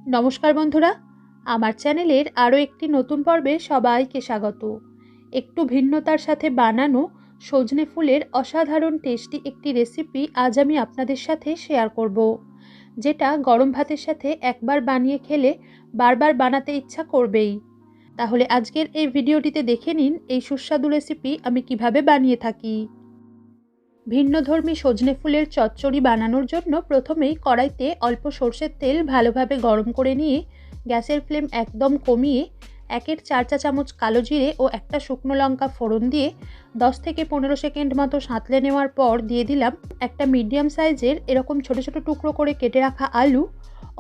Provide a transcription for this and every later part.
নমস্কার বন্ধুরা, আমার চ্যানেলের আরও একটি নতুন পর্বে সবাইকে স্বাগত। একটু ভিন্নতার সাথে বানানো সজনে ফুলের অসাধারণ টেস্টি একটি রেসিপি আজ আমি আপনাদের সাথে শেয়ার করব, যেটা গরম ভাতের সাথে একবার বানিয়ে খেলে বারবার বানাতে ইচ্ছা করবেই। তাহলে আজকের এই ভিডিওটিতে দেখে নিন এই সুস্বাদু রেসিপি আমি কিভাবে বানিয়ে থাকি। ভিন্নধর্মী সজনে ফুলের চচ্চড়ি বানানোর জন্য প্রথমেই কড়াইতে অল্প সরষের তেল ভালোভাবে গরম করে নিয়ে গ্যাসের ফ্লেম একদম কমিয়ে 1/4 চা চামচ কালো জিরে ও একটা শুকনো লঙ্কা ফোড়ন দিয়ে 10 থেকে 15 সেকেন্ড মতো সাঁতলে নেওয়ার পর দিয়ে দিলাম একটা মিডিয়াম সাইজের এরকম ছোট ছোট টুকরো করে কেটে রাখা আলু,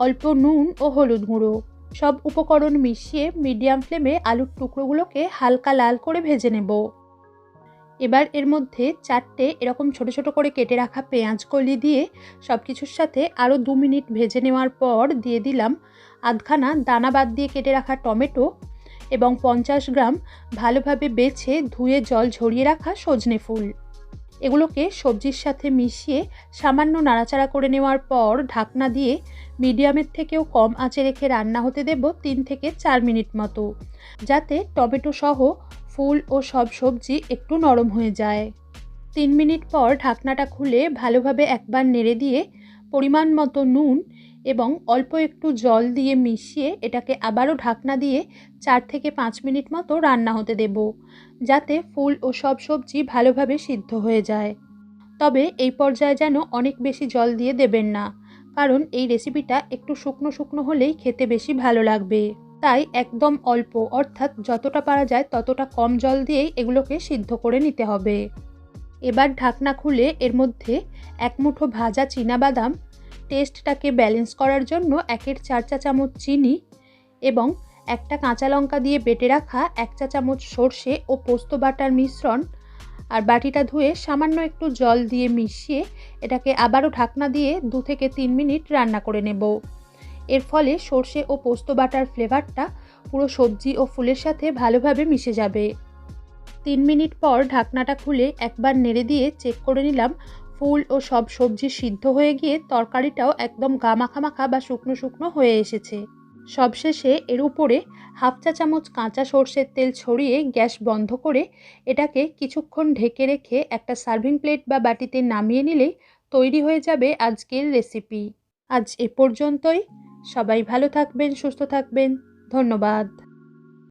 অল্প নুন ও হলুদ গুঁড়ো। সব উপকরণ মিশিয়ে মিডিয়াম ফ্লেমে আলুর টুকরোগুলোকে হালকা লাল করে ভেজে নেব। এবার এর মধ্যে 4টে এরকম ছোট ছোট করে কেটে রাখা পেঁয়াজ কলি দিয়ে সব কিছুর সাথে আরও 2 মিনিট ভেজে নেওয়ার পর দিয়ে দিলাম আধখানা দানা বাদ দিয়ে কেটে রাখা টমেটো এবং 50 গ্রাম ভালোভাবে বেছে ধুয়ে জল ঝরিয়ে রাখা সজনে ফুল। এগুলোকে সবজির সাথে মিশিয়ে সামান্য নাড়াচাড়া করে নেওয়ার পর ঢাকনা দিয়ে মিডিয়ামের থেকেও কম আঁচে রেখে রান্না হতে দেব 3 থেকে 4 মিনিট মতো, যাতে টমেটো সহ ফুল ও সব সবজি একটু নরম হয়ে যায়। 3 মিনিট পর ঢাকনাটা খুলে ভালোভাবে একবার নেড়ে দিয়ে পরিমাণ মতো নুন এবং অল্প একটু জল দিয়ে মিশিয়ে এটাকে আবারও ঢাকনা দিয়ে 4 থেকে 5 মিনিট মতো রান্না হতে দেব, যাতে ফুল ও সব সবজি ভালোভাবে সিদ্ধ হয়ে যায়। তবে এই পর্যায়ে যেন অনেক বেশি জল দিয়ে দেবেন না, কারণ এই রেসিপিটা একটু শুকনো শুকনো হলেই খেতে বেশি ভালো লাগবে। তাই একদম অল্প, অর্থাৎ যতটা পারা যায় ততটা কম জল দিয়েই এগুলোকে সিদ্ধ করে নিতে হবে। এবার ঢাকনা খুলে এর মধ্যে 1 মুঠো ভাজা চীনাবাদাম, টেস্টটাকে ব্যালেন্স করার জন্য 1/4 চা চামচ চিনি এবং একটা কাঁচা লঙ্কা দিয়ে বেটে রাখা 1 চা চামচ সর্ষে ও পোস্ত বাটার মিশ্রণ আর বাটিটা ধুয়ে সামান্য একটু জল দিয়ে মিশিয়ে এটাকে আবারও ঢাকনা দিয়ে 2 থেকে 3 মিনিট রান্না করে নেব। এর ফলে সর্ষে ও পোস্ত বাটার ফ্লেভারটা পুরো সবজি ও ফুলের সাথে ভালোভাবে মিশে যাবে। 3 মিনিট পর ঢাকনাটা খুলে একবার নেড়ে দিয়ে চেক করে নিলাম ফুল ও সব সবজি সিদ্ধ হয়ে গিয়ে তরকারিটাও একদম গা মাখা মাখা বা শুকনো শুকনো হয়ে এসেছে। সবশেষে এর উপরে 1/2 চা চামচ কাঁচা সর্ষের তেল ছড়িয়ে গ্যাস বন্ধ করে এটাকে কিছুক্ষণ ঢেকে রেখে একটা সার্ভিং প্লেট বা বাটিতে নামিয়ে নিলেই তৈরি হয়ে যাবে আজকের রেসিপি। আজ এ পর্যন্তই। সবাই ভালো থাকবেন, সুস্থ থাকবেন। ধন্যবাদ।